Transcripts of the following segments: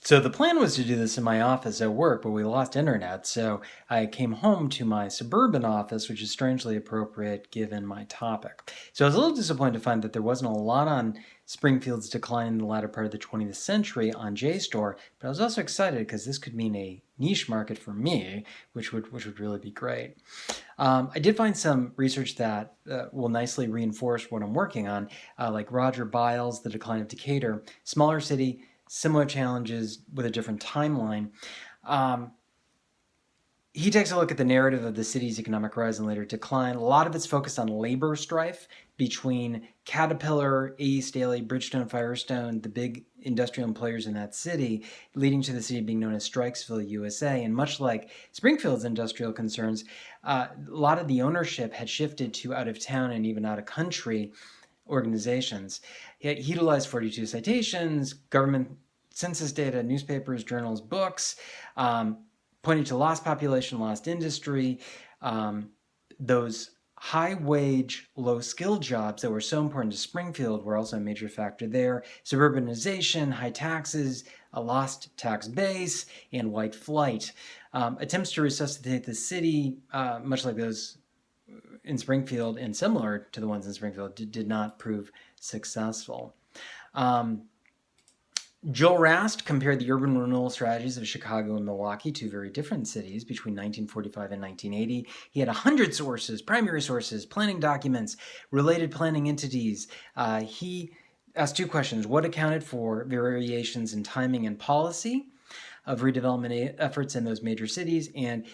So the plan was to do this in my office at work, but we lost internet, so I came home to my suburban office, which is strangely appropriate given my topic. So I was a little disappointed to find that there wasn't a lot on Springfield's decline in the latter part of the 20th century on JSTOR, but I was also excited because this could mean a niche market for me, which would really be great. I did find some research that will nicely reinforce what I'm working on, like Roger Biles, The Decline of Decatur, smaller city, similar challenges with a different timeline. Um, he takes a look at the narrative of the city's economic rise and later decline. A lot of it's focused on labor strife between Caterpillar, A. Staley, Bridgestone, Firestone, the big industrial employers in that city, leading to the city being known as Strikesville, USA. And much like Springfield's industrial concerns, a lot of the ownership had shifted to out of town and even out of country organizations. He utilized 42 citations, government census data, newspapers, journals, books, pointing to lost population, lost industry, those high wage, low skill jobs that were so important to Springfield were also a major factor there. Suburbanization, high taxes, a lost tax base, and white flight. Attempts to resuscitate the city, much like those in Springfield and similar to the ones in Springfield, did not prove successful. Joel Rast compared the urban renewal strategies of Chicago and Milwaukee, two very different cities, between 1945 and 1980. He had 100 sources, primary sources, planning documents, related planning entities. He asked two questions. What accounted for variations in timing and policy of redevelopment efforts in those major cities? And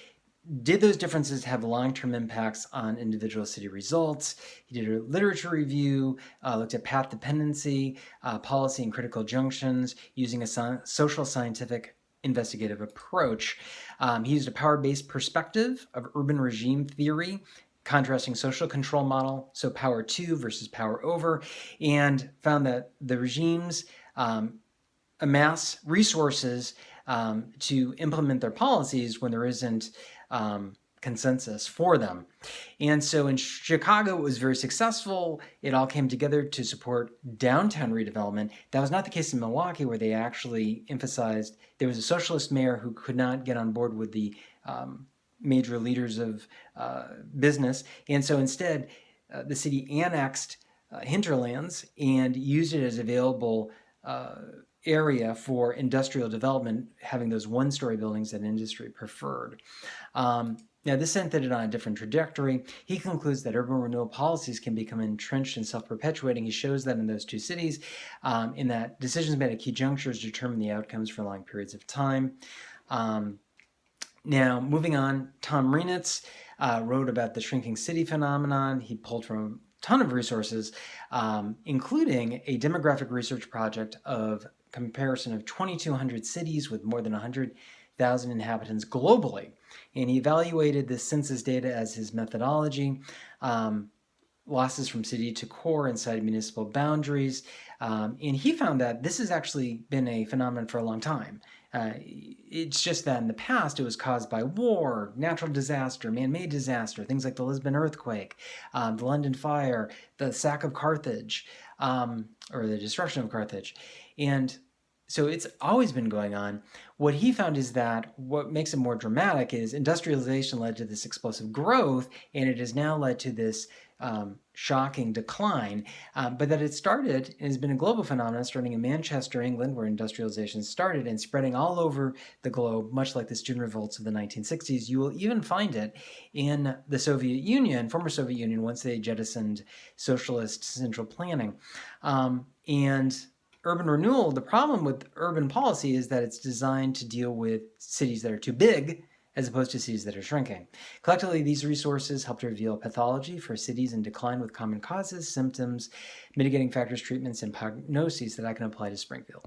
did those differences have long-term impacts on individual city results? He did a literature review, looked at path dependency, policy and critical junctions using a social scientific investigative approach. He used a power-based perspective of urban regime theory, contrasting social control model, so power to versus power over, and found that the regimes amass resources to implement their policies when there isn't consensus for them. And so in Chicago, it was very successful. It all came together to support downtown redevelopment. That was not the case in Milwaukee, where they actually emphasized there was a socialist mayor who could not get on board with the major leaders of business. And so instead, the city annexed hinterlands and used it as available area for industrial development, having those one-story buildings that industry preferred. Now, this sent it on a different trajectory. He concludes that urban renewal policies can become entrenched and self-perpetuating. He shows that in those two cities, in that decisions made at key junctures determine the outcomes for long periods of time. Now, moving on, Tom Renitz wrote about the shrinking city phenomenon. He pulled from a ton of resources, including a demographic research project of comparison of 2,200 cities with more than 100,000 inhabitants globally. And he evaluated the census data as his methodology, losses from city to core inside municipal boundaries. And he found that this has actually been a phenomenon for a long time. It's just that in the past it was caused by war, natural disaster, man-made disaster, things like the Lisbon earthquake, the London fire, the sack of Carthage, or the destruction of Carthage. And so it's always been going on. What he found is that what makes it more dramatic is industrialization led to this explosive growth, and it has now led to this shocking decline, but that it started and has been a global phenomenon starting in Manchester, England, where industrialization started, and spreading all over the globe, much like the student revolts of the 1960s. You will even find it in the Soviet Union, former Soviet Union, once they jettisoned socialist central planning. And urban renewal, the problem with urban policy is that it's designed to deal with cities that are too big as opposed to cities that are shrinking. Collectively, these resources help to reveal pathology for cities in decline with common causes, symptoms, mitigating factors, treatments, and prognoses that I can apply to Springfield.